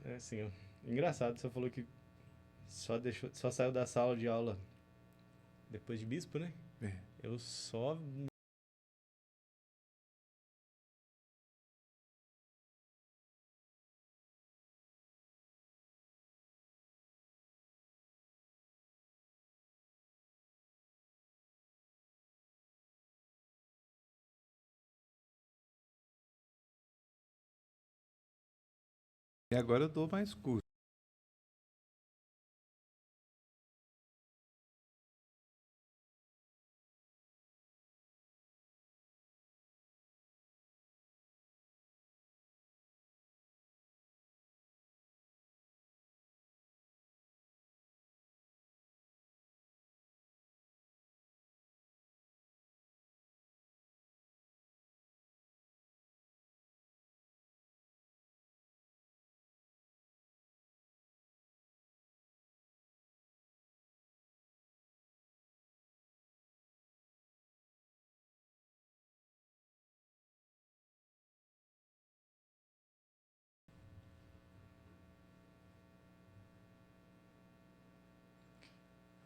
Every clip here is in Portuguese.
É assim, ó, engraçado, você falou que só saiu da sala de aula depois de bispo, né? É. Eu só E agora eu dou mais curso.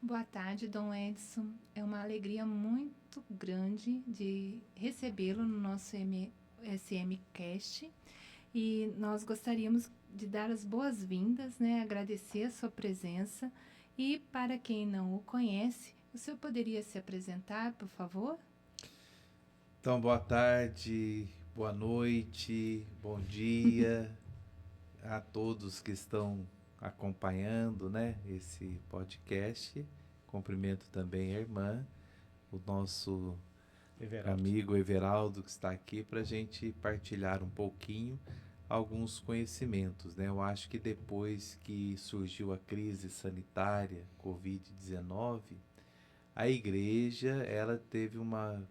Boa tarde, Dom Edson. É uma alegria muito grande de recebê-lo no nosso SMcast e nós gostaríamos de dar as boas-vindas, né? Agradecer a sua presença e para quem não o conhece, o senhor poderia se apresentar, por favor? Então, boa tarde, boa noite, bom dia a todos que estão acompanhando, né, esse podcast. Cumprimento também a irmã, o nosso Everaldo. amigo Everaldo, que está aqui para a gente partilhar um pouquinho alguns conhecimentos, né? Eu acho que depois que surgiu a crise sanitária, Covid-19, a igreja ela teve uma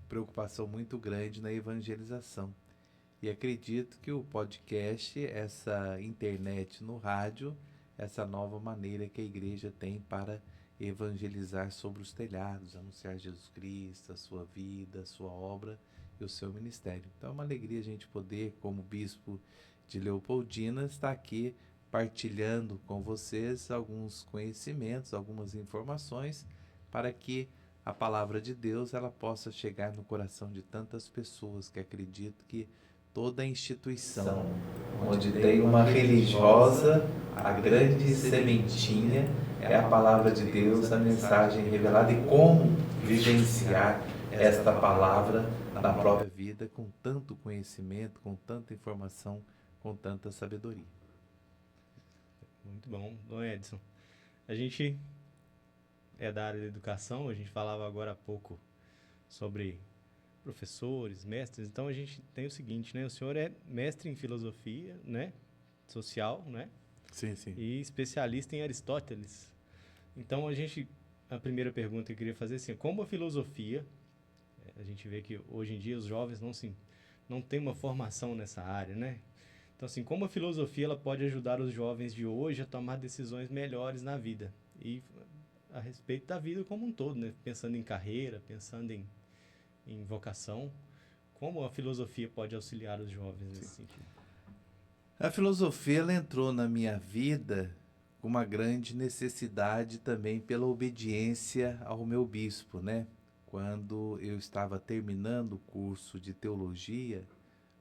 preocupação muito grande na evangelização. E acredito que o podcast, essa internet no rádio, essa nova maneira que a igreja tem para evangelizar sobre os telhados, anunciar Jesus Cristo, a sua vida, a sua obra e o seu ministério. Então é uma alegria a gente poder, como bispo de Leopoldina, estar aqui partilhando com vocês alguns conhecimentos, algumas informações para que a palavra de Deus ela possa chegar no coração de tantas pessoas que acreditam que toda instituição onde tem uma religiosa, a grande sementinha é a palavra de Deus, a mensagem revelada e como vivenciar esta palavra na própria vida com tanto conhecimento, com tanta informação, com tanta sabedoria. Muito bom, Dom Edson. A gente é da área da educação, a gente falava agora há pouco sobre professores, mestres, então a gente tem o seguinte, né? O senhor é mestre em filosofia, né? Social, né? Sim, sim. E especialista em Aristóteles. Então a primeira pergunta que eu queria fazer é assim, como a filosofia, a gente vê que hoje em dia os jovens não têm uma formação nessa área, né? Então assim, como a filosofia ela pode ajudar os jovens de hoje a tomar decisões melhores na vida e a respeito da vida como um todo, né? Pensando em carreira, pensando em vocação, como a filosofia pode auxiliar os jovens nesse sentido? A filosofia ela entrou na minha vida com uma grande necessidade também pela obediência ao meu bispo, né? Quando eu estava terminando o curso de teologia,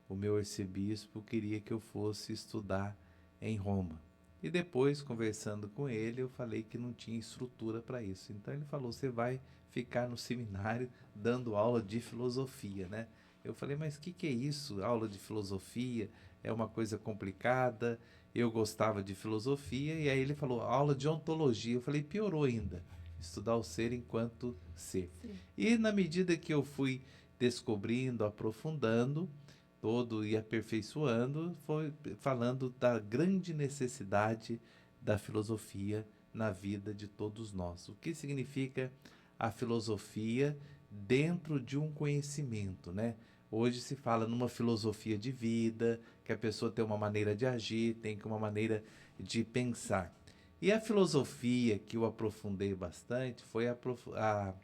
o meu arcebispo queria que eu fosse estudar em Roma. E depois, conversando com ele, eu falei que não tinha estrutura para isso. Então ele falou: você vai ficar no seminário dando aula de filosofia, né? Eu falei: mas o que é isso? Aula de filosofia? É uma coisa complicada. Eu gostava de filosofia. E aí ele falou: aula de ontologia. Eu falei: piorou ainda. Estudar o ser enquanto ser. Sim. E na medida que eu fui descobrindo, aprofundando, todo e aperfeiçoando, foi falando da grande necessidade da filosofia na vida de todos nós. O que significa a filosofia dentro de um conhecimento, né? Hoje se fala numa filosofia de vida, que a pessoa tem uma maneira de agir, tem uma maneira de pensar. E a filosofia que eu aprofundei bastante foi a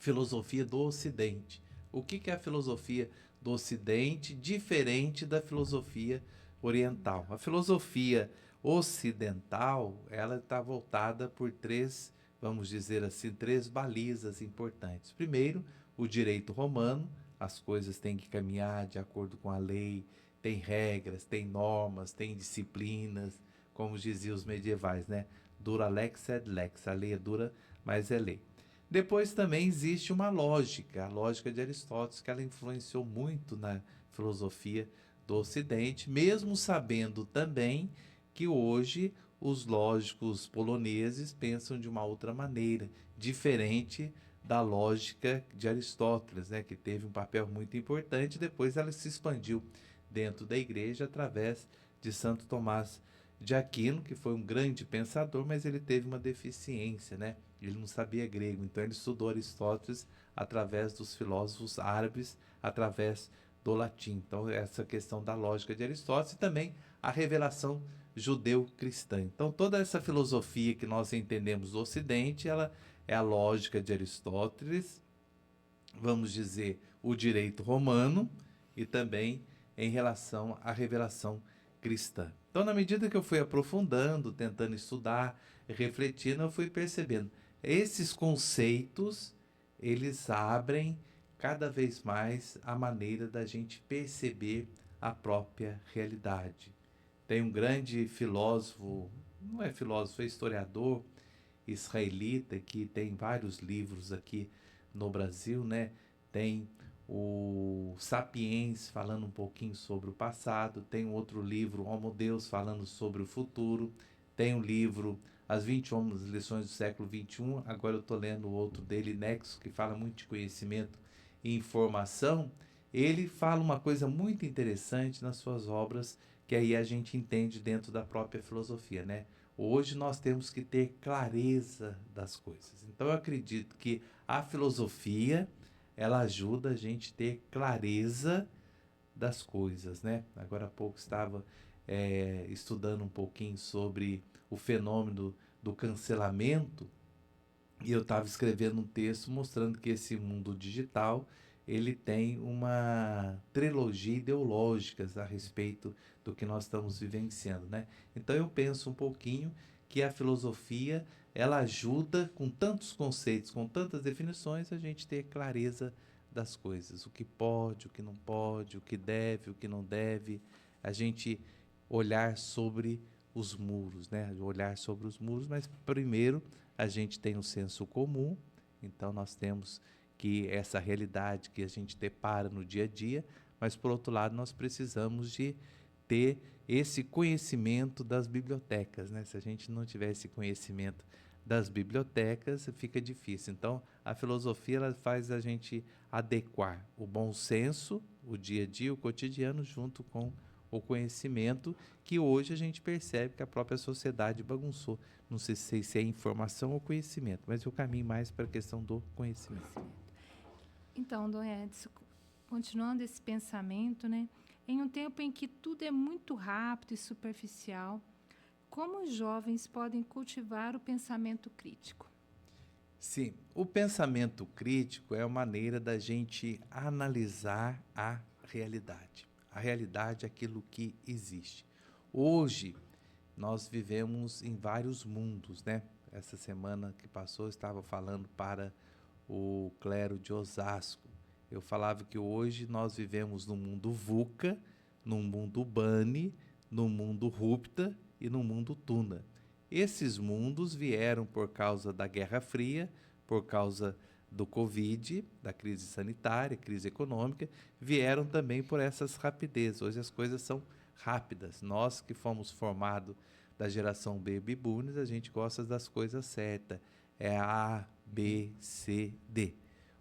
filosofia do Ocidente. O que é a filosofia do Ocidente, diferente da filosofia oriental. A filosofia ocidental, ela está voltada por três, vamos dizer assim, três balizas importantes. Primeiro, o direito romano, as coisas têm que caminhar de acordo com a lei, tem regras, tem normas, tem disciplinas, como diziam os medievais, né? Dura lex sed lex, a lei é dura, mas é lei. Depois também existe uma lógica, a lógica de Aristóteles, que ela influenciou muito na filosofia do Ocidente, mesmo sabendo também que hoje os lógicos poloneses pensam de uma outra maneira, diferente da lógica de Aristóteles, né, que teve um papel muito importante. Depois ela se expandiu dentro da igreja através de Santo Tomás de Aquino, que foi um grande pensador, mas ele teve uma deficiência, né? Ele não sabia grego, então ele estudou Aristóteles através dos filósofos árabes, através do latim. Então, essa questão da lógica de Aristóteles e também a revelação judeu-cristã. Então, toda essa filosofia que nós entendemos do Ocidente, ela é a lógica de Aristóteles, vamos dizer, o direito romano e também em relação à revelação cristã. Então, na medida que eu fui aprofundando, tentando estudar, refletindo, eu fui percebendo esses conceitos, eles abrem cada vez mais a maneira da gente perceber a própria realidade. Tem um grande filósofo, não é filósofo, é historiador israelita, que tem vários livros aqui no Brasil, né? Tem o Sapiens falando um pouquinho sobre o passado, tem um outro livro, Homo Deus, falando sobre o futuro, tem um livro As 21 Lições do Século XXI, agora eu estou lendo o outro dele, Nexo, que fala muito de conhecimento e informação. Ele fala uma coisa muito interessante nas suas obras, que aí a gente entende dentro da própria filosofia, né? Hoje nós temos que ter clareza das coisas. Então eu acredito que a filosofia, ela ajuda a gente a ter clareza das coisas, né? Agora há pouco estava estudando um pouquinho sobre o fenômeno do cancelamento e eu estava escrevendo um texto mostrando que esse mundo digital, ele tem uma trilogia ideológica a respeito do que nós estamos vivenciando, né? Então eu penso um pouquinho que a filosofia, ela ajuda com tantos conceitos, com tantas definições, a gente ter clareza das coisas, o que pode, o que não pode, o que deve, o que não deve, a gente olhar sobre os muros, né? Olhar sobre os muros, mas primeiro a gente tem um senso comum, então nós temos que essa realidade que a gente depara no dia a dia, mas por outro lado nós precisamos de ter esse conhecimento das bibliotecas, né? Se a gente não tiver esse conhecimento das bibliotecas, fica difícil. Então, a filosofia, ela faz a gente adequar o bom senso, o dia a dia, o cotidiano, junto com o conhecimento, que hoje a gente percebe que a própria sociedade bagunçou. Não sei se é informação ou conhecimento, mas eu caminho mais para a questão do conhecimento. Então, Dom Edson, continuando esse pensamento, né? Em um tempo em que tudo é muito rápido e superficial, como os jovens podem cultivar o pensamento crítico? Sim, o pensamento crítico é a maneira da gente analisar a realidade. A realidade é aquilo que existe. Hoje, nós vivemos em vários mundos, né? Essa semana que passou, eu estava falando para o clero de Osasco. Eu falava que hoje nós vivemos num mundo VUCA, num mundo BANI, num mundo RUPTA e num mundo TUNA. Esses mundos vieram por causa da Guerra Fria, por causa do Covid, da crise sanitária, crise econômica, vieram também por essas rapidez. Hoje as coisas são rápidas. Nós que fomos formados da geração Baby Boomers, a gente gosta das coisas certas. É A, B, C, D.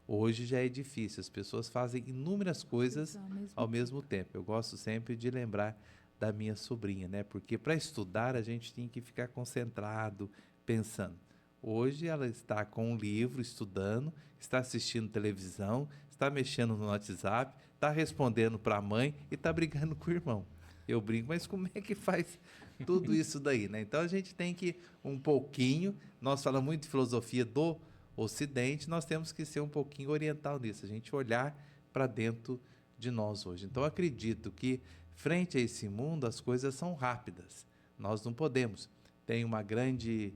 Hoje já é difícil, as pessoas fazem inúmeras coisas ao mesmo tempo. Eu gosto sempre de lembrar da minha sobrinha, né? Porque para estudar a gente tem que ficar concentrado, pensando. Hoje ela está com um livro, estudando, está assistindo televisão, está mexendo no WhatsApp, está respondendo para a mãe e está brigando com o irmão. Eu brinco, mas como é que faz tudo isso daí, né? Então a gente tem que um pouquinho, nós falamos muito de filosofia do Ocidente, nós temos que ser um pouquinho oriental nisso, a gente olhar para dentro de nós hoje. Então, acredito que, frente a esse mundo, as coisas são rápidas. Nós não podemos. Tem uma grande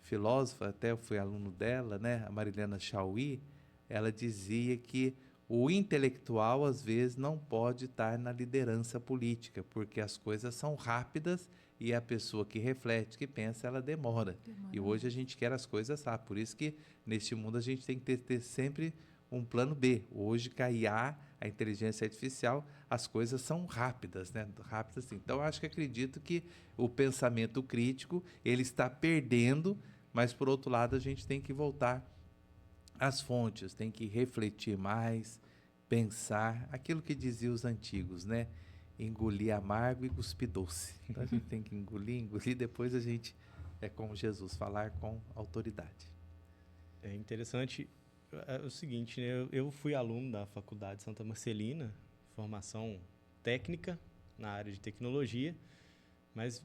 filósofa, até eu fui aluno dela, né, a Marilena Chauí, ela dizia que o intelectual, às vezes, não pode estar na liderança política, porque as coisas são rápidas e a pessoa que reflete, que pensa, ela demora. E hoje a gente quer as coisas rápidas. Por isso que, neste mundo, a gente tem que ter sempre um plano B. Hoje, com a IA, a inteligência artificial, as coisas são rápidas, né? Rápidas, assim. Então, eu acho que acredito que o pensamento crítico, ele está perdendo, mas, por outro lado, a gente tem que voltar às fontes, tem que refletir mais, pensar, aquilo que diziam os antigos, né? Engolir amargo e cuspir doce. Então, a gente tem que engolir, depois a gente, como Jesus, falar com autoridade. É interessante o seguinte, né? Eu fui aluno da Faculdade Santa Marcelina, formação técnica na área de tecnologia, mas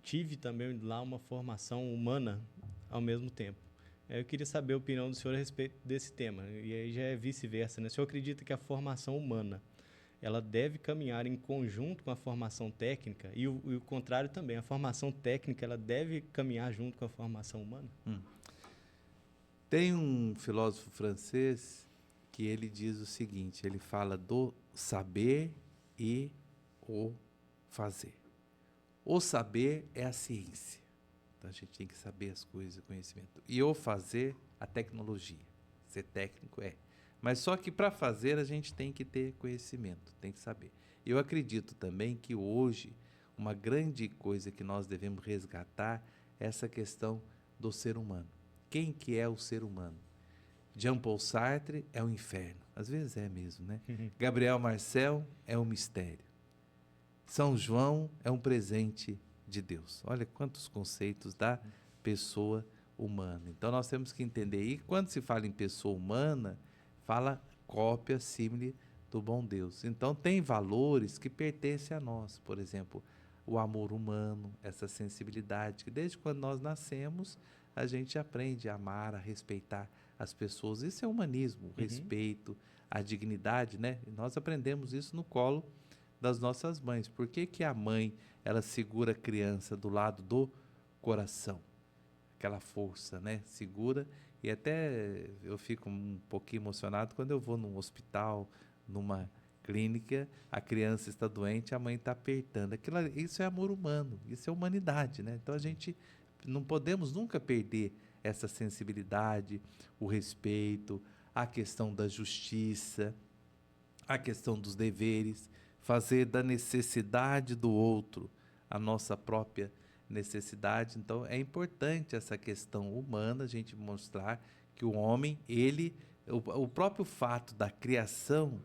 tive também lá uma formação humana ao mesmo tempo. Eu queria saber a opinião do senhor a respeito desse tema, e aí já é vice-versa, né? O senhor acredita que a formação humana, ela deve caminhar em conjunto com a formação técnica, e o contrário também, a formação técnica, ela deve caminhar junto com a formação humana? Tem um filósofo francês que ele diz o seguinte, ele fala do saber e o fazer. O saber é a ciência. Então, a gente tem que saber as coisas, conhecimento. E o fazer, a tecnologia. Ser técnico é. Mas só que para fazer a gente tem que ter conhecimento, tem que saber. Eu acredito também que hoje uma grande coisa que nós devemos resgatar é essa questão do ser humano. Quem que é o ser humano? Jean Paul Sartre é o inferno. Às vezes é mesmo, né? Gabriel Marcel é um mistério. São João é um presente de Deus. Olha quantos conceitos da pessoa humana. Então, nós temos que entender. E quando se fala em pessoa humana, fala cópia, símile do bom Deus. Então, tem valores que pertencem a nós. Por exemplo, o amor humano, essa sensibilidade, que desde quando nós nascemos, a gente aprende a amar, a respeitar as pessoas. Isso é humanismo, o respeito, a dignidade, né? E nós aprendemos isso no colo das nossas mães. Por que que a mãe, ela segura a criança do lado do coração? Aquela força, né? Segura. E até eu fico um pouquinho emocionado quando eu vou num hospital, numa clínica, a criança está doente, a mãe está apertando. Isso é amor humano, isso é humanidade, né? Então, a gente não podemos nunca perder essa sensibilidade, o respeito, a questão da justiça, a questão dos deveres, fazer da necessidade do outro a nossa própria necessidade. Então, é importante essa questão humana, a gente mostrar que o homem, o próprio fato da criação,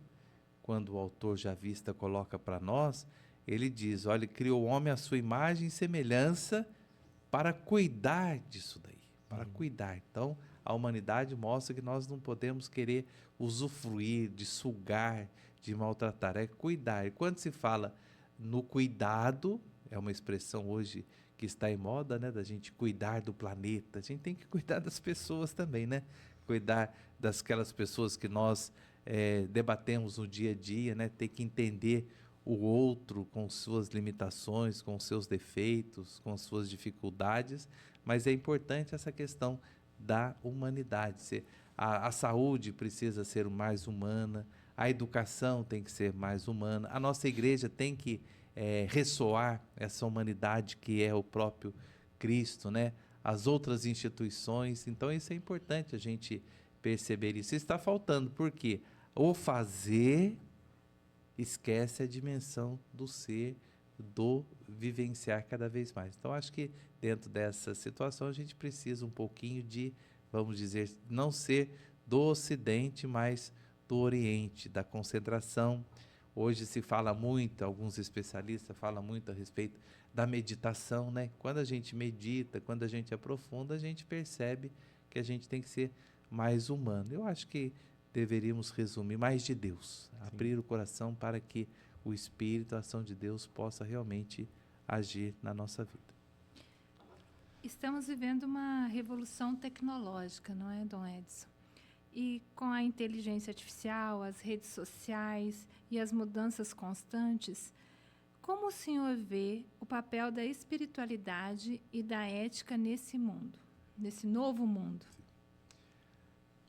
quando o autor Javista coloca para nós, ele diz, olha, criou o homem à sua imagem e semelhança para cuidar disso daí, para cuidar. Então, a humanidade mostra que nós não podemos querer usufruir, de sugar, de maltratar, é cuidar. E quando se fala no cuidado, é uma expressão hoje que está em moda, né, da gente cuidar do planeta, a gente tem que cuidar das pessoas também, né? Cuidar daquelas pessoas que nós debatemos no dia a dia, né? Ter que entender o outro com suas limitações, com seus defeitos, com suas dificuldades, mas é importante essa questão da humanidade. A saúde precisa ser mais humana, a educação tem que ser mais humana, a nossa igreja tem que ressoar essa humanidade que é o próprio Cristo, né? As outras instituições, então isso é importante a gente perceber isso. Está faltando, porque o fazer esquece a dimensão do ser, do vivenciar cada vez mais. Então, acho que dentro dessa situação a gente precisa um pouquinho de, vamos dizer, não ser do Ocidente, mas do Oriente, da concentração. Hoje se fala muito, alguns especialistas falam muito a respeito da meditação, né? Quando a gente medita, quando a gente aprofunda, a gente percebe que a gente tem que ser mais humano. Eu acho que deveríamos resumir mais de Deus, abrir o coração para que o Espírito, a ação de Deus possa realmente agir na nossa vida. Estamos vivendo uma revolução tecnológica, não é, Dom Edson? E com a inteligência artificial, as redes sociais e as mudanças constantes, como o senhor vê o papel da espiritualidade e da ética nesse mundo, nesse novo mundo?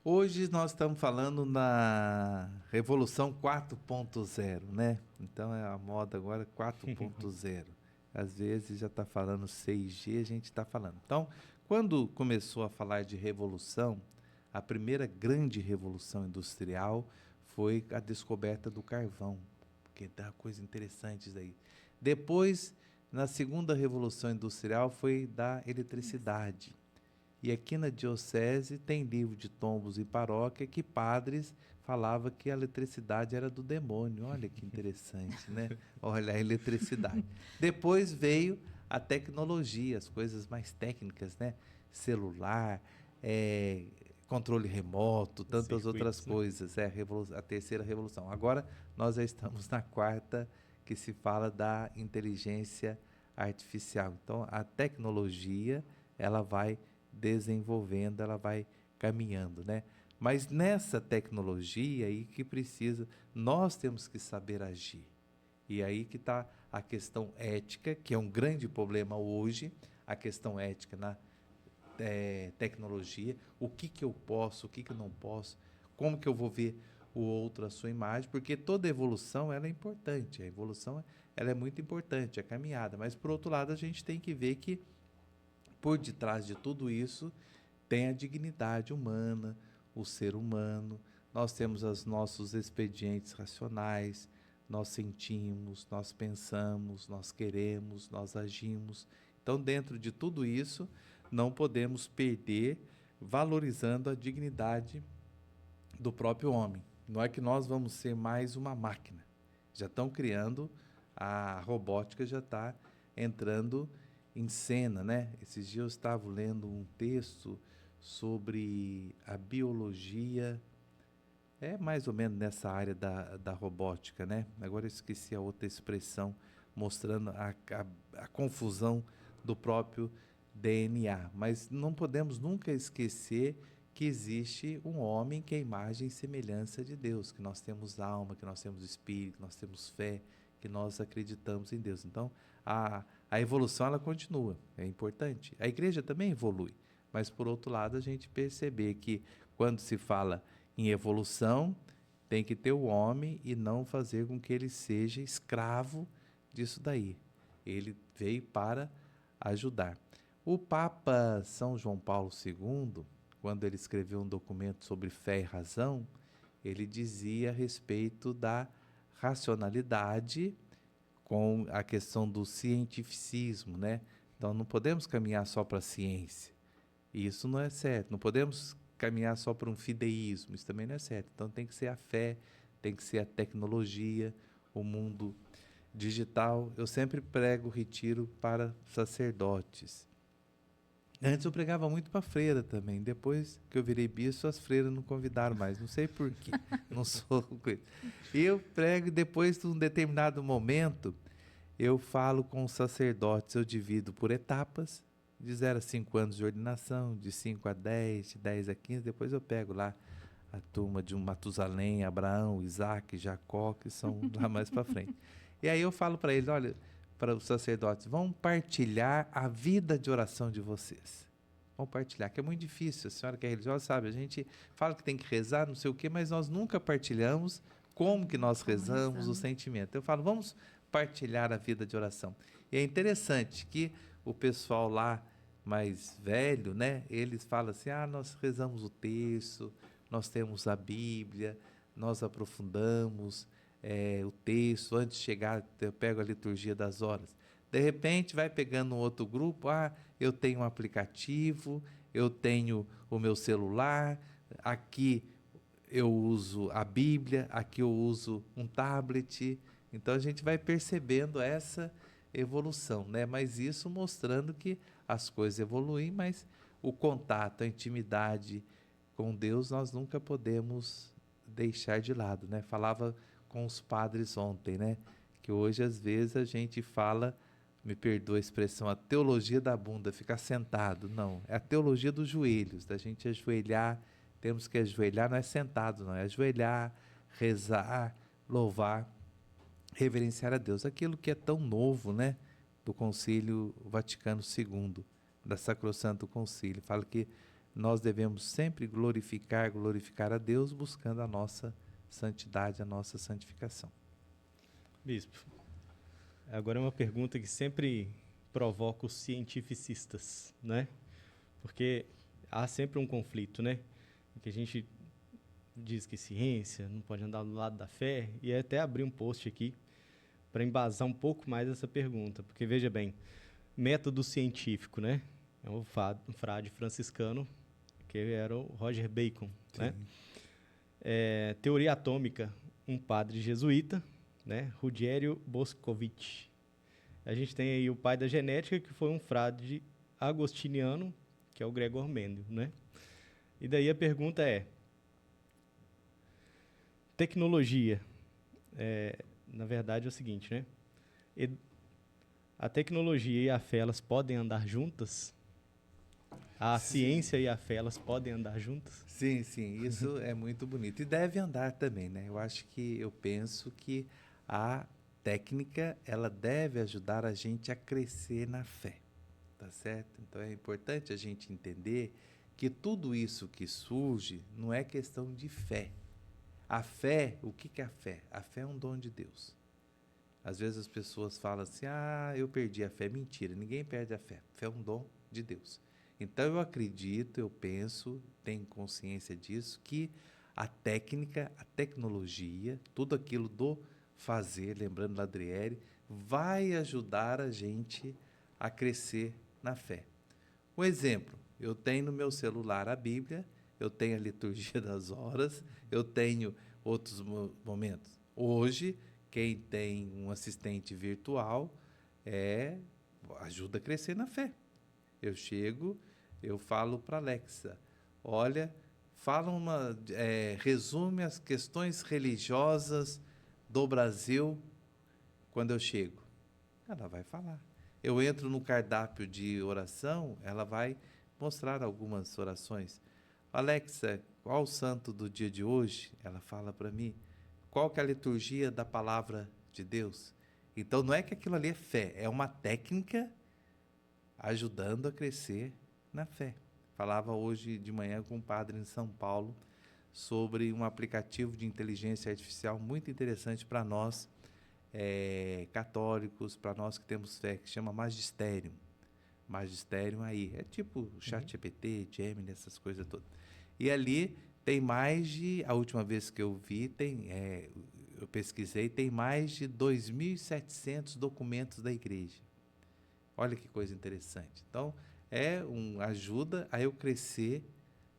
Hoje nós estamos falando na Revolução 4.0, né? Então é a moda agora 4.0. Às vezes já está falando 6G, a gente está falando. Então, quando começou a falar de revolução, a primeira grande revolução industrial foi a descoberta do carvão, porque dá coisa interessante isso aí. Depois, na segunda revolução industrial, foi da eletricidade. E aqui na diocese tem livro de tombos e paróquia que padres falavam que a eletricidade era do demônio. Olha que interessante, né? Olha a eletricidade. Depois veio a tecnologia, as coisas mais técnicas, né? Celular, controle remoto, tantas outras coisas. A terceira revolução. Agora nós já estamos na quarta, que se fala da inteligência artificial. Então, a tecnologia, ela vai desenvolvendo, ela vai caminhando, né? Mas nessa tecnologia aí que precisa, nós temos que saber agir. E aí que está a questão ética, que é um grande problema hoje, a questão ética na tecnologia, o que eu posso, o que eu não posso, como que eu vou ver o outro a sua imagem, porque toda evolução ela é importante, a evolução ela é muito importante, a caminhada, mas por outro lado a gente tem que ver que por detrás de tudo isso tem a dignidade humana, o ser humano. Nós temos os nossos expedientes racionais, nós sentimos, nós pensamos, nós queremos, nós agimos. Então, dentro de tudo isso, não podemos perder valorizando a dignidade do próprio homem. Não é que nós vamos ser mais uma máquina. Já estão criando, a robótica já está entrando em cena, né? Esses dias eu estava lendo um texto sobre a biologia, mais ou menos nessa área da robótica, né? Agora eu esqueci a outra expressão, mostrando a confusão do próprio DNA. Mas não podemos nunca esquecer que existe um homem que é a imagem e semelhança de Deus, que nós temos alma, que nós temos espírito, que nós temos fé, que nós acreditamos em Deus. Então, a evolução ela continua, é importante. A igreja também evolui, mas por outro lado a gente perceber que quando se fala em evolução, tem que ter o homem e não fazer com que ele seja escravo disso daí. Ele veio para ajudar. O Papa São João Paulo II, quando ele escreveu um documento sobre fé e razão, ele dizia a respeito da racionalidade com a questão do cientificismo, né? Então, não podemos caminhar só para a ciência. Isso não é certo. Não podemos caminhar só para um fideísmo. Isso também não é certo. Então, tem que ser a fé, tem que ser a tecnologia, o mundo digital. Eu sempre prego retiro para sacerdotes. Antes eu pregava muito para freira também. Depois que eu virei bispo, as freiras não convidaram mais. Não sei por quê. Não sou coisa. Eu prego e depois de um determinado momento, eu falo com os sacerdotes. Eu divido por etapas, de 0 a 5 anos de ordinação, de 5 a 10, de 10 a 15. Depois eu pego lá a turma de Matusalém, Abraão, Isaac, Jacó, que são lá mais para frente. E aí eu falo para eles, olha, para os sacerdotes, vão partilhar a vida de oração de vocês. Vão partilhar, que é muito difícil. A senhora que é religiosa sabe, a gente fala que tem que rezar, não sei o quê, mas nós nunca partilhamos como que nós rezamos, o sentimento. Eu falo, vamos partilhar a vida de oração. E é interessante que o pessoal lá mais velho, né, eles falam assim, nós rezamos o terço, nós temos a Bíblia, nós aprofundamos o texto, antes de chegar, eu pego a liturgia das horas. De repente, vai pegando um outro grupo, eu tenho um aplicativo, eu tenho o meu celular, aqui eu uso a Bíblia, aqui eu uso um tablet. Então, a gente vai percebendo essa evolução, né? Mas isso mostrando que as coisas evoluem, mas o contato, a intimidade com Deus, nós nunca podemos deixar de lado, né? Falava com os padres ontem, né? Que hoje, às vezes, a gente fala, me perdoa a expressão, a teologia da bunda, ficar sentado. Não, é a teologia dos joelhos, da gente ajoelhar temos que ajoelhar, não é sentado, não, é ajoelhar, rezar, louvar, reverenciar a Deus. Aquilo que é tão novo, né, do Concílio Vaticano II, da Sacrosanto Concílio, fala que nós devemos sempre glorificar a Deus, buscando a nossa santidade, a nossa santificação. Bispo, agora é uma pergunta que sempre provoca os cientificistas, né? Porque há sempre um conflito, né? Que a gente diz que ciência não pode andar do lado da fé, e até abrir um post aqui para embasar um pouco mais essa pergunta, porque veja bem, método científico, né? É um frade franciscano, que era o Roger Bacon, né? Teoria atômica, um padre jesuíta, né? Ruggiero Boscovich. A gente tem aí o pai da genética, que foi um frade agostiniano, que é o Gregor Mendel, né? E daí a pergunta é, tecnologia, na verdade é o seguinte, né? A tecnologia e a fé, elas podem andar juntas? A ciência e a fé, elas podem andar juntas? Sim, sim, isso é muito bonito. E deve andar também, né? Eu penso que a técnica, ela deve ajudar a gente a crescer na fé, tá certo? Então é importante a gente entender que tudo isso que surge não é questão de fé. A fé, o que é a fé? A fé é um dom de Deus. Às vezes as pessoas falam assim, eu perdi a fé. Mentira, ninguém perde a fé. A fé é um dom de Deus. Então eu acredito, eu penso, tenho consciência disso, que a técnica, a tecnologia, tudo aquilo do fazer, lembrando Ladrieri, vai ajudar a gente a crescer na fé. Um exemplo, eu tenho no meu celular a Bíblia, eu tenho a liturgia das horas, eu tenho outros momentos. Hoje, quem tem um assistente virtual ajuda a crescer na fé. Eu chego, eu falo para a Alexa, olha, resume as questões religiosas do Brasil quando eu chego. Ela vai falar. Eu entro no cardápio de oração, ela vai mostrar algumas orações. Alexa, qual o santo do dia de hoje? Ela fala para mim. Qual que é a liturgia da palavra de Deus? Então, não é que aquilo ali é fé, é uma técnica ajudando a crescer na fé. Falava hoje de manhã com um padre em São Paulo sobre um aplicativo de inteligência artificial muito interessante para nós, católicos, para nós que temos fé, que chama Magisterium. Magisterium aí, é tipo ChatGPT, Gemini, essas coisas todas. E ali tem a última vez que eu vi, eu pesquisei, tem mais de 2.700 documentos da igreja. Olha que coisa interessante. Então, ajuda a eu crescer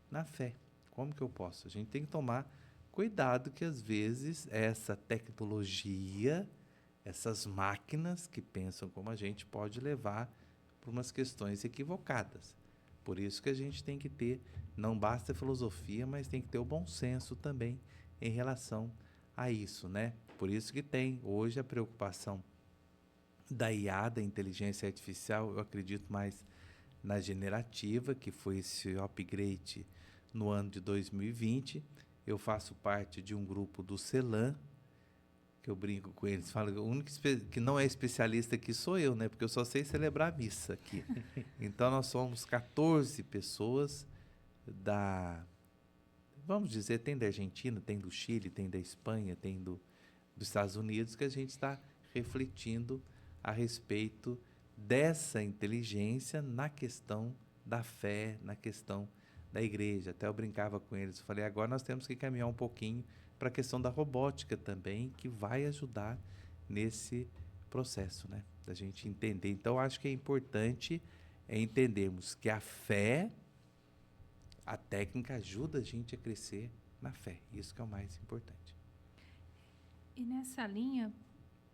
na fé. Como que eu posso? A gente tem que tomar cuidado que, às vezes, essa tecnologia, essas máquinas que pensam como a gente, pode levar para umas questões equivocadas. Por isso que a gente tem que ter, não basta a filosofia, mas tem que ter o bom senso também em relação a isso, né? Por isso que tem hoje a preocupação da IA, da inteligência artificial, eu acredito mais na generativa, que foi esse upgrade no ano de 2020. Eu faço parte de um grupo do CELAM, que eu brinco com eles, falo, o único que não é especialista aqui sou eu, né? Porque eu só sei celebrar a missa aqui. Então, nós somos 14 pessoas vamos dizer, tem da Argentina, tem do Chile, tem da Espanha, tem dos Estados Unidos, que a gente está refletindo a respeito dessa inteligência na questão da fé, na questão da igreja. Até eu brincava com eles, eu falei, agora nós temos que caminhar um pouquinho para a questão da robótica também, que vai ajudar nesse processo, né? Da gente entender. Então, acho que é importante entendermos que a fé, a técnica ajuda a gente a crescer na fé. Isso que é o mais importante. E nessa linha,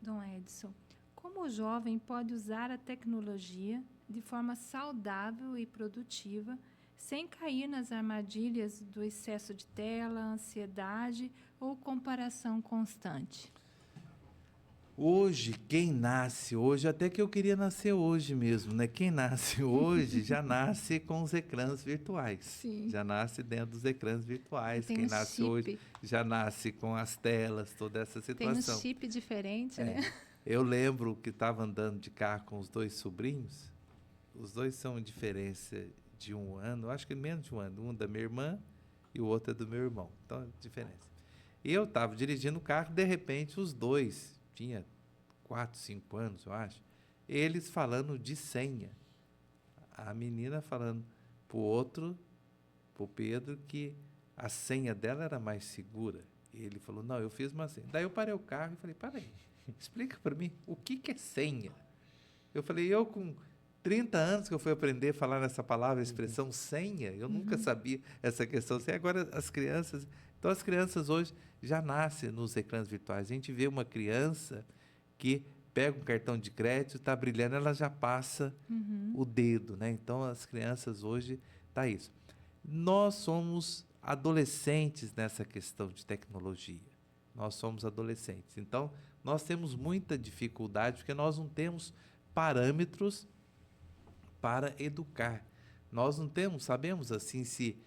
Dom Edson, como o jovem pode usar a tecnologia de forma saudável e produtiva, sem cair nas armadilhas do excesso de tela, ansiedade ou comparação constante? Hoje, quem nasce hoje, até que eu queria nascer hoje mesmo, né? Quem nasce hoje já nasce com os ecrãs virtuais. Sim. Já nasce dentro dos ecrãs virtuais. Tem Quem um nasce hoje chip. já nasce com as telas, toda essa Tem um situação. chip diferente, né? Eu lembro que estava andando de carro com os 2 sobrinhos. Os 2 são diferença de 1 ano, acho que menos de 1 ano. Um da minha irmã e o outro é do meu irmão. Então, diferença. E eu estava dirigindo o carro, de repente, os 2, tinha 4, 5 anos, eu acho, eles falando de senha. A menina falando pro outro, pro Pedro, que a senha dela era mais segura. E ele falou, não, eu fiz uma senha. Daí eu parei o carro e falei, parei, explica para mim, o que é senha? Eu falei, eu com 30 anos que eu fui aprender a falar nessa palavra, a expressão senha, eu nunca sabia essa questão. Agora as crianças... Então, as crianças hoje já nascem nos ecrãs virtuais. A gente vê uma criança que pega um cartão de crédito, está brilhando, ela já passa o dedo, né? Então, as crianças hoje, tá isso. Nós somos adolescentes nessa questão de tecnologia. Nós somos adolescentes. Então, nós temos muita dificuldade, porque nós não temos parâmetros para educar. Nós não temos, sabemos assim, se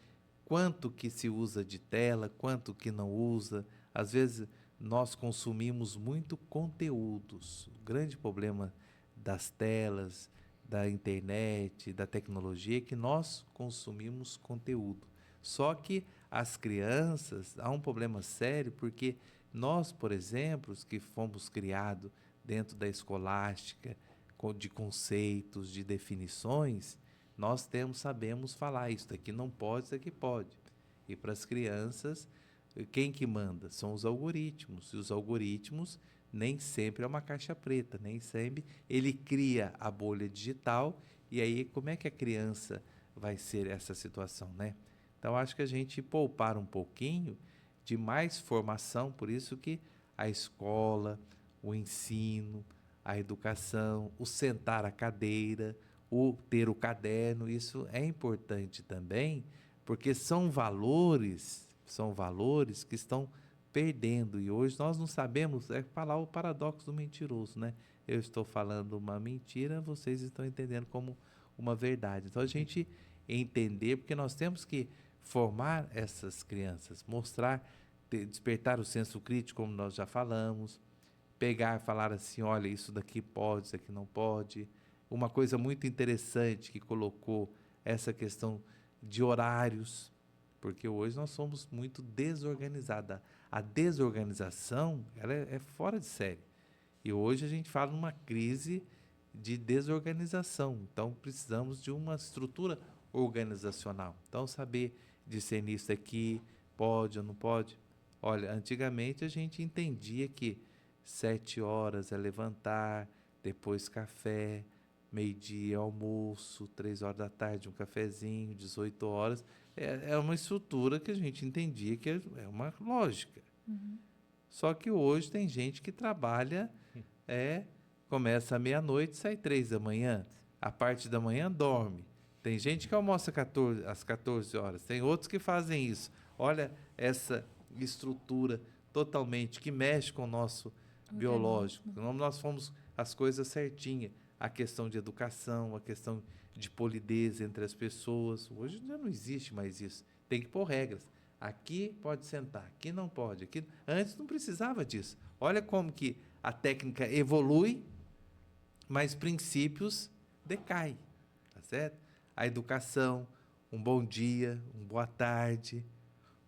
quanto que se usa de tela, quanto que não usa. Às vezes nós consumimos muito conteúdos. O grande problema das telas, da internet, da tecnologia é que nós consumimos conteúdo. Só que as crianças, há um problema sério, porque nós, por exemplo, que fomos criados dentro da escolástica, de conceitos, de definições, nós sabemos falar, isso daqui não pode, isso daqui pode. E para as crianças, quem que manda? São os algoritmos. E os algoritmos nem sempre é uma caixa preta, nem sempre ele cria a bolha digital, e aí como é que a criança vai ser essa situação, né? Então, acho que a gente poupar um pouquinho de mais formação, por isso que a escola, o ensino, a educação, o sentar à cadeira, o ter o caderno, isso é importante também, porque são valores que estão perdendo, e hoje nós não sabemos, é falar o paradoxo do mentiroso, né? Eu estou falando uma mentira, vocês estão entendendo como uma verdade. Então, a gente entender, porque nós temos que formar essas crianças, mostrar, despertar o senso crítico, como nós já falamos, pegar e falar assim, olha, isso daqui pode, isso aqui não pode. Uma coisa muito interessante que colocou essa questão de horários, porque hoje nós somos muito desorganizados. A desorganização, ela é fora de série. E hoje a gente fala numa crise de desorganização. Então, precisamos de uma estrutura organizacional. Então, saber discernir isso aqui, pode ou não pode. Olha, antigamente a gente entendia que 7 horas é levantar, depois café, meio-dia almoço, 3 horas da tarde um cafezinho, 18 horas. É uma estrutura que a gente entendia que é uma lógica. Só que hoje tem gente que trabalha, começa à meia-noite, sai 3 da manhã, a parte da manhã dorme. Tem gente que almoça às 14 horas, tem outros que fazem isso. Olha essa estrutura totalmente que mexe com o nosso biológico. Nós fomos as coisas certinhas. A questão de educação, a questão de polidez entre as pessoas. Hoje já não existe mais isso. Tem que pôr regras. Aqui pode sentar, aqui não pode. Aqui... Antes não precisava disso. Olha como que a técnica evolui, mas princípios decaem. Tá certo? A educação, um bom dia, uma boa tarde.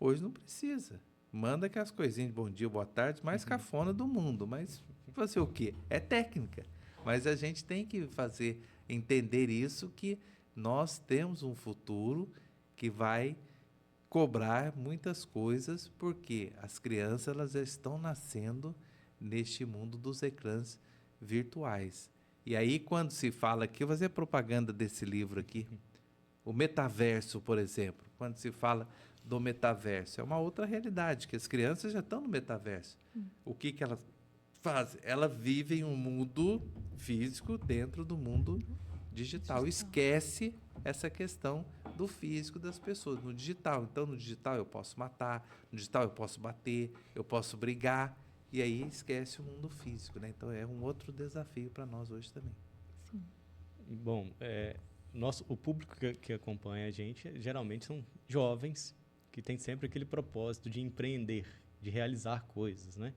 Hoje não precisa. Manda aquelas coisinhas de bom dia, boa tarde, mais cafona do mundo. Mas fazer o quê? É técnica. Mas a gente tem que entender isso, que nós temos um futuro que vai cobrar muitas coisas, porque as crianças elas já estão nascendo neste mundo dos ecrãs virtuais. E aí, quando se fala aqui, eu vou fazer propaganda desse livro aqui, o metaverso, por exemplo. Quando se fala do metaverso, é uma outra realidade, que as crianças já estão no metaverso. O que elas fazem? Elas vivem um mundo físico dentro do mundo digital. Esquece essa questão do físico das pessoas, no digital. Então, no digital eu posso matar, no digital eu posso bater, eu posso brigar. e aí esquece o mundo físico, né? Então é um outro desafio para nós hoje também. Sim. Bom, o público que acompanha a gente geralmente são jovens que têm sempre aquele propósito de empreender, de realizar coisas, né?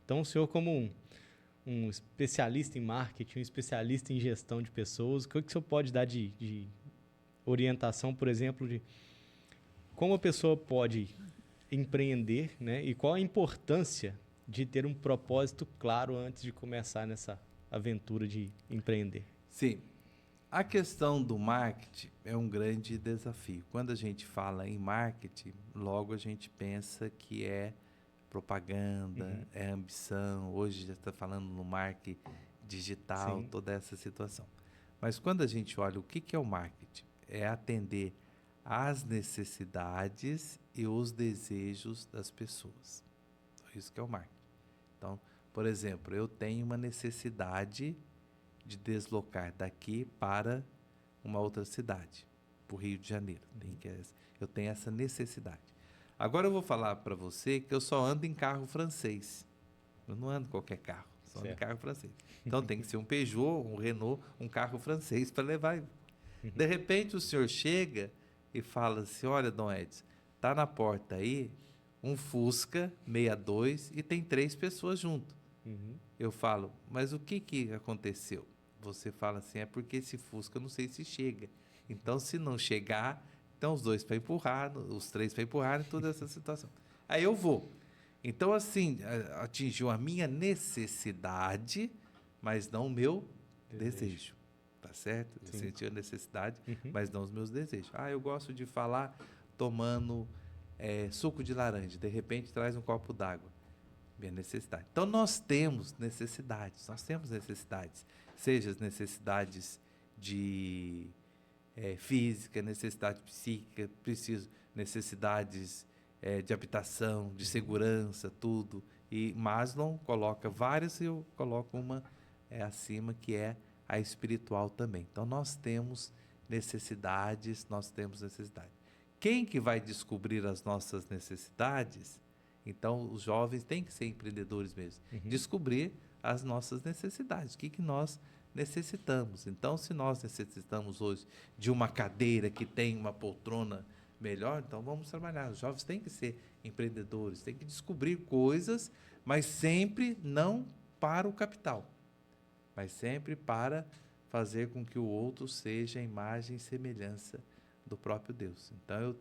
Então, o senhor, como um especialista em marketing, um especialista em gestão de pessoas, o que o senhor pode dar de orientação, por exemplo, de como a pessoa pode empreender, né? E qual a importância de ter um propósito claro antes de começar nessa aventura de empreender? Sim, a questão do marketing é um grande desafio. Quando a gente fala em marketing, logo a gente pensa que é propaganda, é ambição. Hoje já está falando no marketing digital, Sim. toda essa situação. Mas quando a gente olha o que é o marketing, é atender às necessidades e os desejos das pessoas. Isso que é o marketing. Então, por exemplo, eu tenho uma necessidade de deslocar daqui para uma outra cidade, para o Rio de Janeiro. Eu tenho essa necessidade. Agora eu vou falar para você que eu só ando em carro francês. Eu não ando em qualquer carro, só ando em carro francês. Então tem que ser um Peugeot, um Renault, um carro francês para levar. De repente o senhor chega e fala assim, olha, Dom Edson, tá na porta aí um Fusca 62 e tem 3 pessoas junto. Eu falo, mas o que aconteceu? Você fala assim, é porque esse Fusca eu não sei se chega. Então, se não chegar, então os 2 para empurrar, os 3 para empurrar, toda essa situação. Aí eu vou. Então, assim, atingiu a minha necessidade, mas não o meu desejo. Tá certo? Eu senti a necessidade, mas não os meus desejos. Eu gosto de falar tomando suco de laranja. De repente, traz um copo d'água. Minha necessidade. Então, nós temos necessidades. Seja as necessidades de física, necessidade psíquica, necessidades de habitação, de segurança, tudo. E Maslow coloca várias e eu coloco uma acima, que é a espiritual também. Então, nós temos necessidades. Quem que vai descobrir as nossas necessidades? Então, os jovens têm que ser empreendedores mesmo. Descobrir as nossas necessidades. O que nós necessitamos. Então, se nós necessitamos hoje de uma cadeira que tem uma poltrona melhor, então vamos trabalhar. Os jovens têm que ser empreendedores, têm que descobrir coisas, mas sempre não para o capital, mas sempre para fazer com que o outro seja a imagem e semelhança do próprio Deus. Então,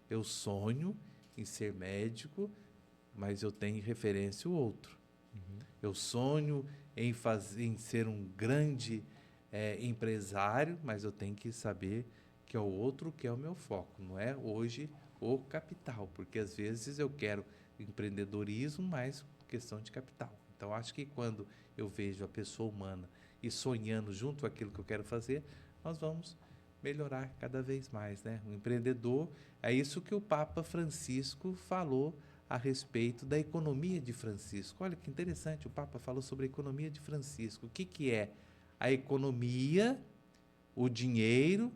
eu sonho em ser médico, mas eu tenho em referência o outro. Eu sonho em ser um grande empresário, mas eu tenho que saber que é o outro que é o meu foco, não é hoje o capital, porque às vezes eu quero empreendedorismo, mas questão de capital. Então, acho que quando eu vejo a pessoa humana e sonhando junto com aquilo que eu quero fazer, nós vamos melhorar cada vez mais, né? O empreendedor, é isso que o Papa Francisco falou a respeito da economia de Francisco. Olha que interessante, o Papa falou sobre a economia de Francisco. O que é? A economia, o dinheiro,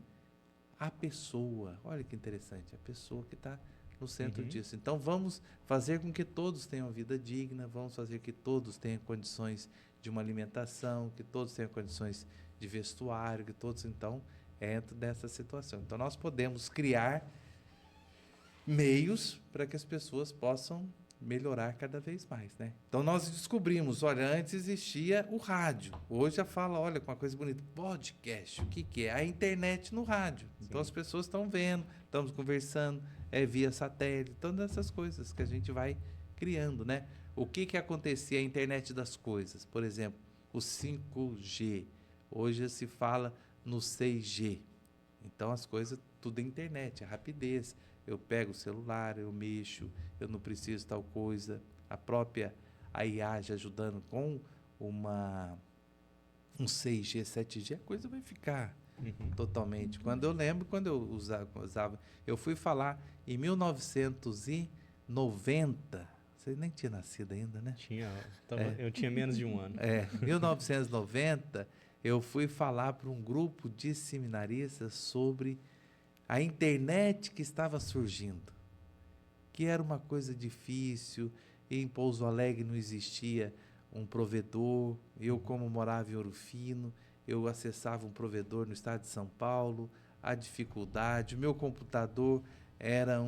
a pessoa. Olha que interessante, a pessoa que está no centro disso. Então, vamos fazer com que todos tenham vida digna, vamos fazer que todos tenham condições de uma alimentação, que todos tenham condições de vestuário, que todos, então, entram nessa situação. Então, nós podemos criar meios para que as pessoas possam melhorar cada vez mais, né? Então, nós descobrimos, olha, antes existia o rádio. Hoje já fala, olha, com uma coisa bonita, podcast. O que é? A internet no rádio. Sim. Então, as pessoas estão vendo, estamos conversando, via satélite, todas essas coisas que a gente vai criando, né? O que acontecia a internet das coisas? Por exemplo, o 5G. Hoje se fala no 6G. Então, as coisas, tudo é internet, a rapidez. Eu pego o celular, eu mexo, eu não preciso tal coisa. A própria IA já ajudando com um 6G, 7G, a coisa vai ficar totalmente. Quando eu usava, eu fui falar em 1990, você nem tinha nascido ainda, né? Eu tinha menos de um ano. 1990, eu fui falar para um grupo de seminaristas sobre a internet que estava surgindo, que era uma coisa difícil, em Pouso Alegre não existia um provedor, eu como morava em Ouro Fino, eu acessava um provedor no estado de São Paulo, a dificuldade, o meu computador era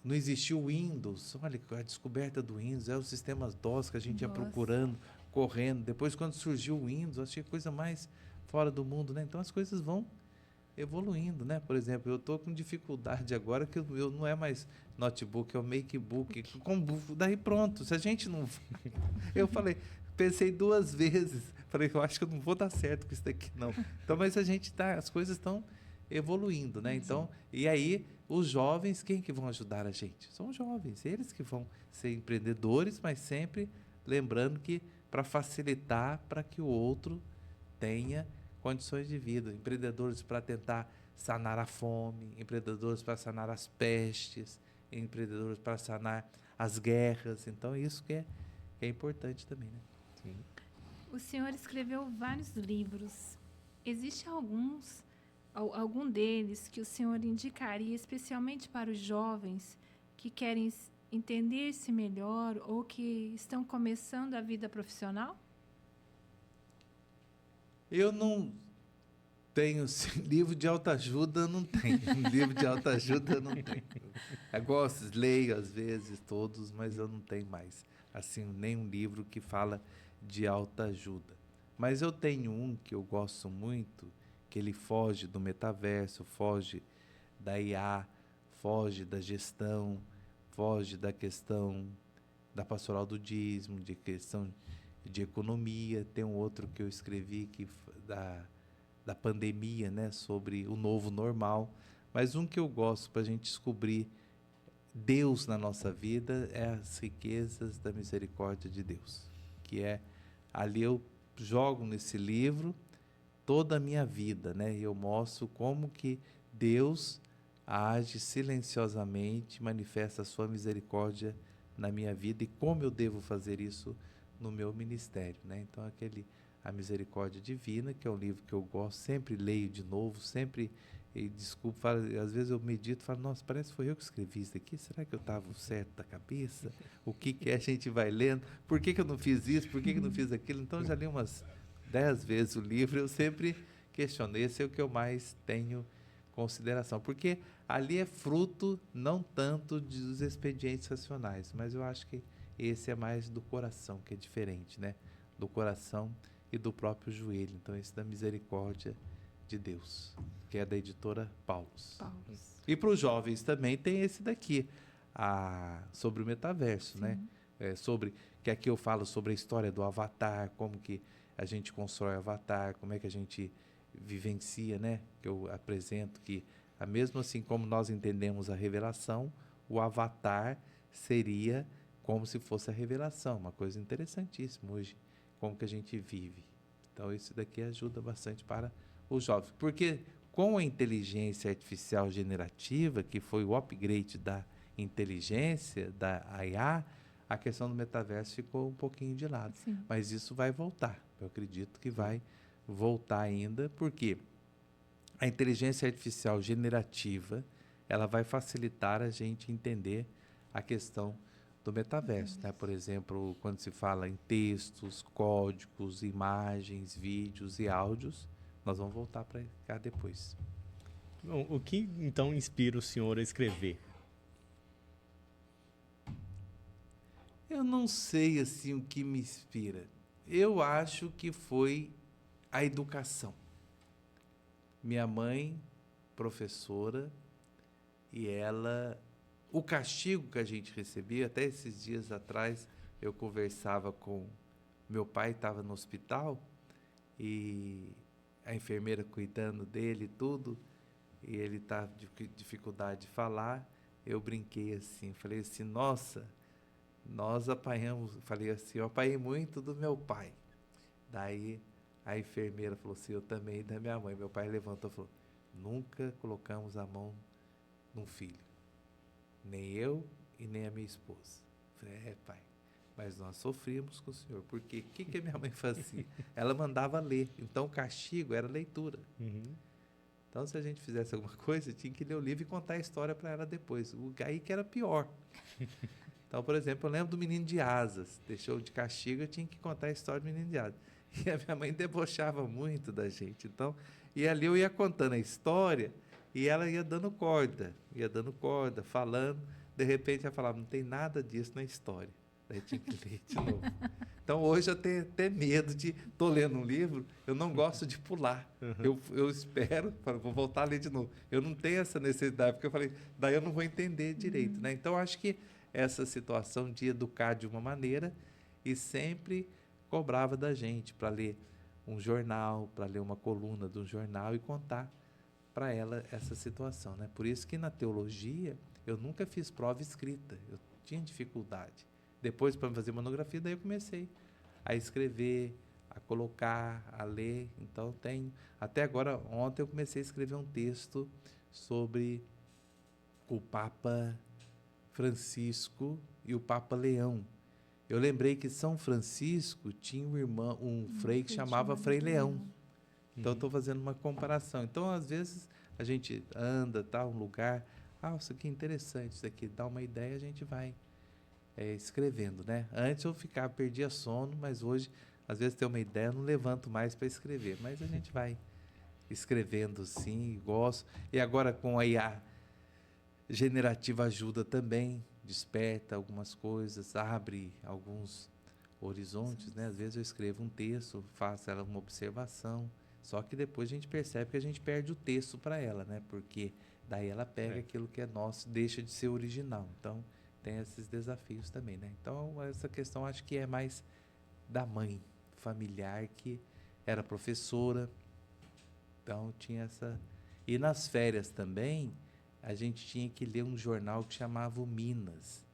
não existia o Windows, olha, a descoberta do Windows, os sistemas DOS que a gente ia procurando, correndo, depois quando surgiu o Windows, eu achei a coisa mais fora do mundo, né? Então as coisas vão evoluindo, né? Por exemplo, eu estou com dificuldade agora que eu não é mais notebook, é o MacBook, daí pronto, se a gente não... Eu falei, pensei 2 vezes, falei, eu acho que eu não vou dar certo com isso daqui, não. Então, mas a gente as coisas estão evoluindo, né? Então, e aí, os jovens, quem que vão ajudar a gente? São os jovens, eles que vão ser empreendedores, mas sempre lembrando que para facilitar, para que o outro tenha condições de vida, empreendedores para tentar sanar a fome, empreendedores para sanar as pestes, empreendedores para sanar as guerras. Então, isso que é importante também, né? Sim. O senhor escreveu vários livros. Existe algum deles que o senhor indicaria especialmente para os jovens que querem entender-se melhor ou que estão começando a vida profissional? Eu não tenho livro de autoajuda, não tenho. Livro de autoajuda eu não tenho. Eu gosto, leio às vezes todos, mas eu não tenho mais assim nenhum livro que fala de autoajuda. Mas eu tenho um que eu gosto muito, que ele foge do metaverso, foge da IA, foge da gestão, foge da questão da pastoral do dízimo, de questão de economia. Tem um outro que eu escrevi da pandemia, né, sobre o novo normal. Mas um que eu gosto para a gente descobrir Deus na nossa vida é as riquezas da misericórdia de Deus, que é ali eu jogo nesse livro toda a minha vida, né? E eu mostro como que Deus age silenciosamente, manifesta a sua misericórdia na minha vida e como eu devo fazer isso no meu ministério, né? Então A Misericórdia Divina, que é um livro que eu gosto, sempre leio de novo, sempre desculpa, às vezes eu medito e falo, nossa, parece que foi eu que escrevi isso aqui, será que eu estava certo da cabeça? O que a gente vai lendo? Por que eu não fiz isso? Por que eu não fiz aquilo? Então, eu já li umas 10 vezes o livro, eu sempre questionei, esse é o que eu mais tenho consideração, porque ali é fruto não tanto dos expedientes racionais, mas eu acho que esse é mais do coração, que é diferente, né? Do coração e do próprio joelho. Então, esse da misericórdia de Deus, que é da editora Paulus. E para os jovens também tem esse daqui, sobre o metaverso, sim, né? Sobre, que aqui eu falo sobre a história do Avatar, como que a gente constrói o Avatar, como é que a gente vivencia, né? Que eu apresento que, mesmo assim como nós entendemos a revelação, o Avatar seria como se fosse a revelação, uma coisa interessantíssima hoje, como que a gente vive. Então, isso daqui ajuda bastante para os jovens, porque com a inteligência artificial generativa, que foi o upgrade da inteligência, da IA, a questão do metaverso ficou um pouquinho de lado. Sim. Mas isso vai voltar, eu acredito que vai voltar ainda, porque a inteligência artificial generativa, ela vai facilitar a gente entender a questão do metaverso, né? Por exemplo, quando se fala em textos, códigos, imagens, vídeos e áudios, nós vamos voltar para cá depois. Bom, o que então inspira o senhor a escrever? Eu não sei assim o que me inspira. Eu acho que foi a educação. Minha mãe, professora, e ela, o castigo que a gente recebia, até esses dias atrás eu conversava com meu pai, estava no hospital e a enfermeira cuidando dele e tudo, e ele está com dificuldade de falar. Eu brinquei assim, falei assim, nossa, nós apanhamos, falei assim, eu apanhei muito do meu pai. Daí a enfermeira falou assim, eu também da minha mãe. Meu pai levantou e falou, nunca colocamos a mão num filho, nem eu e nem a minha esposa. Falei, pai, mas nós sofríamos com o senhor, porque o que a minha mãe fazia? Ela mandava ler, então o castigo era leitura. Uhum. Então, se a gente fizesse alguma coisa, tinha que ler o livro e contar a história para ela depois. Aí que era pior. Então, por exemplo, eu lembro do Menino de Asas. Deixou de castigo, eu tinha que contar a história do Menino de Asas. E a minha mãe debochava muito da gente. Então, e ali eu ia contando a história e ela ia dando corda, falando. De repente ela falava, não tem nada disso na história. Daí tinha que ler de novo. Então hoje eu tenho até medo de... Estou lendo um livro, eu não gosto de pular. Eu espero, falo, vou voltar a ler de novo. Eu não tenho essa necessidade, porque eu falei, daí eu não vou entender direito. Né? Então acho que essa situação de educar de uma maneira e sempre cobrava da gente para ler um jornal, para ler uma coluna de um jornal e contar para ela essa situação. Né? Por isso que na teologia eu nunca fiz prova escrita, eu tinha dificuldade. Depois, para fazer monografia, daí eu comecei a escrever, a colocar, a ler. Então, até agora, ontem eu comecei a escrever um texto sobre o Papa Francisco e o Papa Leão. Eu lembrei que São Francisco tinha um frei que chamava Frei Leão. Então, eu estou fazendo uma comparação. Então, às vezes, a gente anda, um lugar, isso aqui é interessante, isso aqui dá uma ideia, a gente vai escrevendo, né? Antes eu perdia sono, mas hoje, às vezes, tem uma ideia, eu não levanto mais para escrever. Mas a gente vai escrevendo, sim, gosto. E agora, com a IA generativa ajuda também, desperta algumas coisas, abre alguns horizontes, né? Às vezes eu escrevo um texto, faço ela uma observação, só que depois a gente percebe que a gente perde o texto para ela, né? Porque daí ela pega aquilo que é nosso, deixa de ser original. Então, tem esses desafios também, né? Então, essa questão acho que é mais da mãe familiar, que era professora, então tinha essa... E nas férias também, a gente tinha que ler um jornal que chamava o Minas,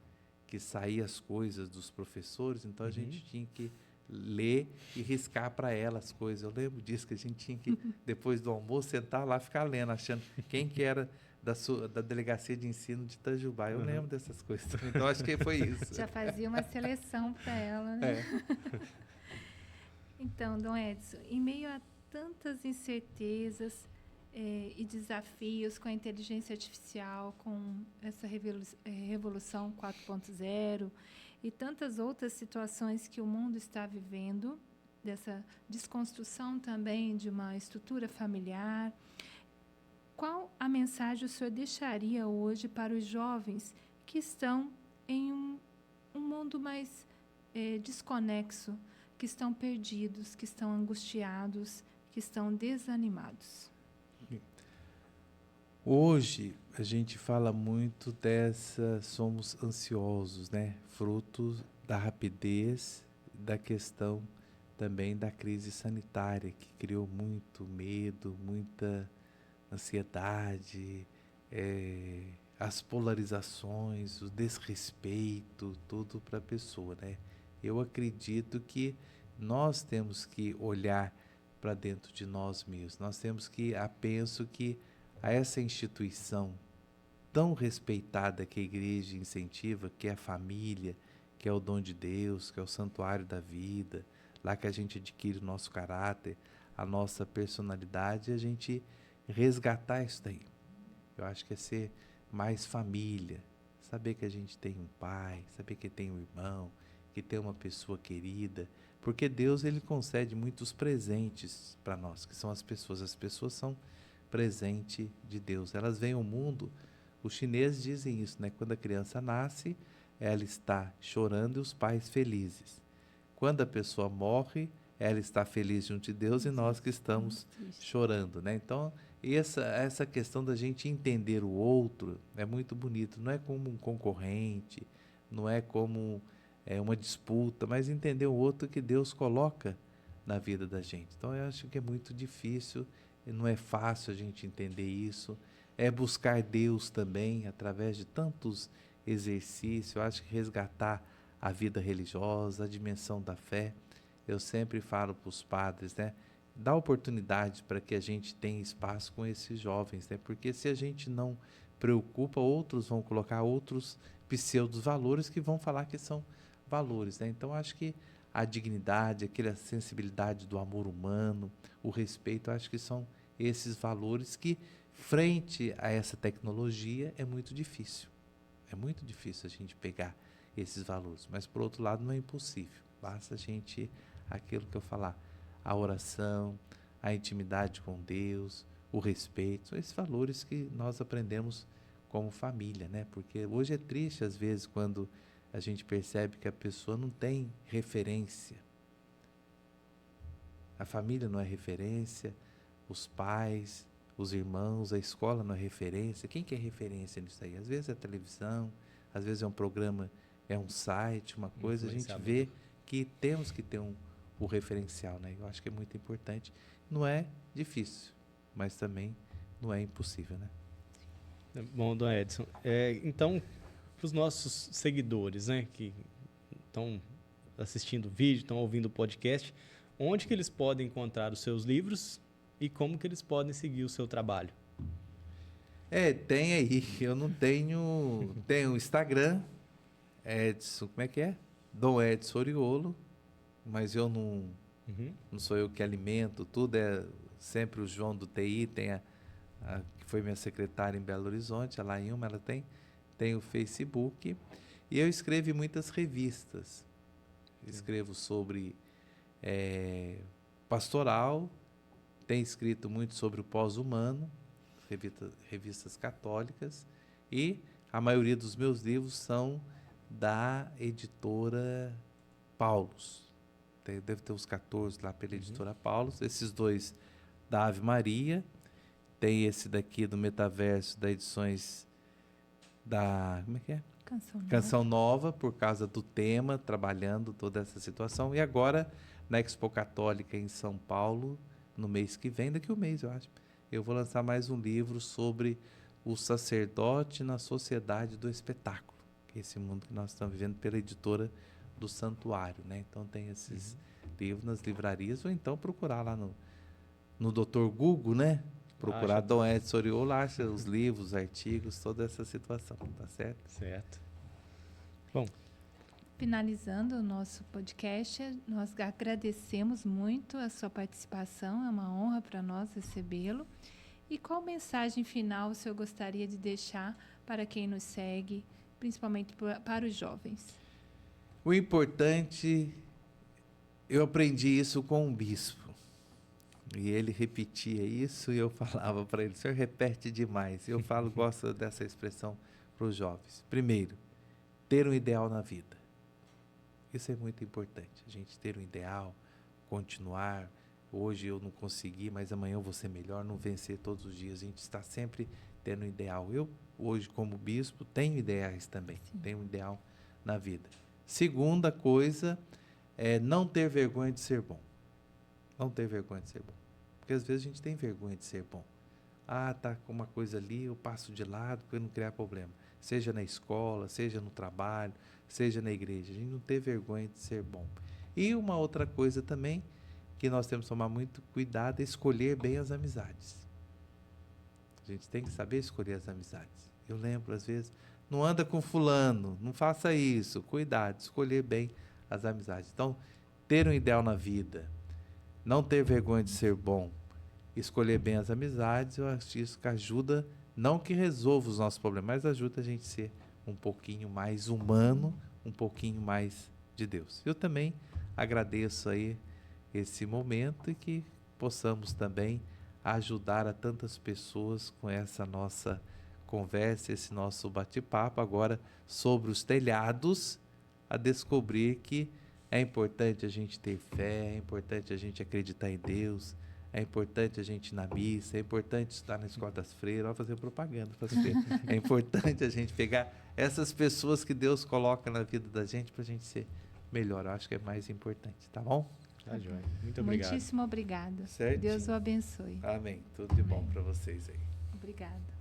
que saía as coisas dos professores, então a gente tinha que ler e riscar para ela as coisas. Eu lembro disso, que a gente tinha que, depois do almoço, sentar lá e ficar lendo, achando quem que era da Delegacia de Ensino de Itajubá. Eu lembro dessas coisas também, então acho que foi isso. Já fazia uma seleção para ela, né? Então, Dom Edson, em meio a tantas incertezas e desafios com a inteligência artificial, com essa revolução 4.0 e tantas outras situações que o mundo está vivendo, dessa desconstrução também de uma estrutura familiar, qual a mensagem o senhor deixaria hoje para os jovens que estão em um mundo mais desconexo, que estão perdidos, que estão angustiados, que estão desanimados? Hoje a gente fala muito somos ansiosos, né? Fruto da rapidez, da questão também da crise sanitária, que criou muito medo, muita ansiedade, as polarizações, o desrespeito, tudo para a pessoa, né? Eu acredito que nós temos que olhar para dentro de nós mesmos. Nós temos que, penso que a essa instituição tão respeitada que a igreja incentiva, que é a família, que é o dom de Deus, que é o santuário da vida, lá que a gente adquire o nosso caráter, a nossa personalidade, a gente resgatar isso daí. Eu acho que é ser mais família, saber que a gente tem um pai, saber que tem um irmão, que tem uma pessoa querida, porque Deus ele concede muitos presentes para nós, que são as pessoas. As pessoas são presente de Deus. Elas vêm ao mundo, os chineses dizem isso, né? Quando a criança nasce, ela está chorando e os pais felizes. Quando a pessoa morre, ela está feliz junto de Deus e nós que estamos chorando, né? Então, essa questão da gente entender o outro é muito bonito. Não é como um concorrente, não é como uma disputa, mas entender o outro que Deus coloca na vida da gente. Então, eu acho que é muito difícil, não é fácil a gente entender isso. É buscar Deus também, através de tantos exercícios. Eu acho que resgatar a vida religiosa, a dimensão da fé. Eu sempre falo para os padres, né? Dá oportunidade para que a gente tenha espaço com esses jovens, né? Porque se a gente não preocupa, outros vão colocar outros pseudos valores que vão falar que são valores, né? Então, acho que a dignidade, aquela sensibilidade do amor humano, o respeito, acho que são esses valores que, frente a essa tecnologia, é muito difícil. É muito difícil a gente pegar esses valores. Mas, por outro lado, não é impossível. Basta a gente, aquilo que eu falar, a oração, a intimidade com Deus, o respeito, são esses valores que nós aprendemos como família, né? Porque hoje é triste, às vezes, quando a gente percebe que a pessoa não tem referência. A família não é referência, os pais, os irmãos, a escola não é referência. Quem que é referência nisso aí? Às vezes é a televisão, às vezes é um programa, é um site, uma coisa. A gente vê que temos que ter o referencial, né? Eu acho que é muito importante. Não é difícil, mas também não é impossível, né? Bom, Dom Edson, então, para os nossos seguidores, né, que estão assistindo o vídeo, estão ouvindo o podcast, onde que eles podem encontrar os seus livros e como que eles podem seguir o seu trabalho? Tem aí. Eu não tenho... Tenho o Instagram, Edson, como é que é? Dom Edson Oriolo, mas eu não sou eu que alimento tudo, é sempre o João do TI, tem que foi minha secretária em Belo Horizonte, a Lailma, ela tem o Facebook, e eu escrevo em muitas revistas. Escrevo sobre pastoral, tenho escrito muito sobre o pós-humano, revistas católicas, e a maioria dos meus livros são da editora Paulus. Deve ter uns 14 lá pela editora Paulus. Esses 2 da Ave Maria. Tem esse daqui do Metaverso, da Edições da... Como é que é? Canção Nova, por causa do tema, trabalhando toda essa situação. E agora, na Expo Católica em São Paulo, no mês que vem, daqui a um mês, eu acho, eu vou lançar mais um livro sobre o sacerdote na sociedade do espetáculo, que é esse mundo que nós estamos vivendo pela editora do Santuário, né? Então tem esses livros nas livrarias, ou então procurar lá no Dr. Google, né? Procurar Dom Edson Oriolo, acha os livros, os artigos, toda essa situação, tá certo? Certo. Bom, finalizando o nosso podcast, nós agradecemos muito a sua participação, é uma honra para nós recebê-lo. E qual mensagem final o senhor gostaria de deixar para quem nos segue, principalmente para os jovens? O importante, eu aprendi isso com um bispo. E ele repetia isso e eu falava para ele, o senhor repete demais. Eu gosto dessa expressão para os jovens. Primeiro, ter um ideal na vida. Isso é muito importante, a gente ter um ideal, continuar. Hoje eu não consegui, mas amanhã eu vou ser melhor, não vencer todos os dias. A gente está sempre tendo um ideal. Eu, hoje, como bispo, tenho ideais também. Sim. Tenho um ideal na vida. Segunda coisa é não ter vergonha de ser bom. Não ter vergonha de ser bom. Porque às vezes a gente tem vergonha de ser bom. Tá com uma coisa ali, eu passo de lado para não criar problema. Seja na escola, seja no trabalho, seja na igreja. A gente não ter vergonha de ser bom. E uma outra coisa também, que nós temos que tomar muito cuidado, é escolher bem as amizades. A gente tem que saber escolher as amizades. Eu lembro, às vezes, não anda com fulano, não faça isso. Cuidado, escolher bem as amizades. Então, ter um ideal na vida, não ter vergonha de ser bom, escolher bem as amizades, eu acho isso que ajuda, não que resolva os nossos problemas, mas ajuda a gente a ser um pouquinho mais humano, um pouquinho mais de Deus. Eu também agradeço aí esse momento e que possamos também ajudar a tantas pessoas com essa nossa conversa, esse nosso bate-papo agora sobre os telhados, a descobrir que é importante a gente ter fé, é importante a gente acreditar em Deus, é importante a gente ir na missa, é importante estar na escola das freiras, vai fazer propaganda para as freiras. É importante a gente pegar essas pessoas que Deus coloca na vida da gente para a gente ser melhor. Eu acho que é mais importante, tá bom? Tá joia. Muito obrigado. Muitíssimo obrigada. Certinho. Deus o abençoe. Amém. Tudo de bom para vocês aí. Obrigada.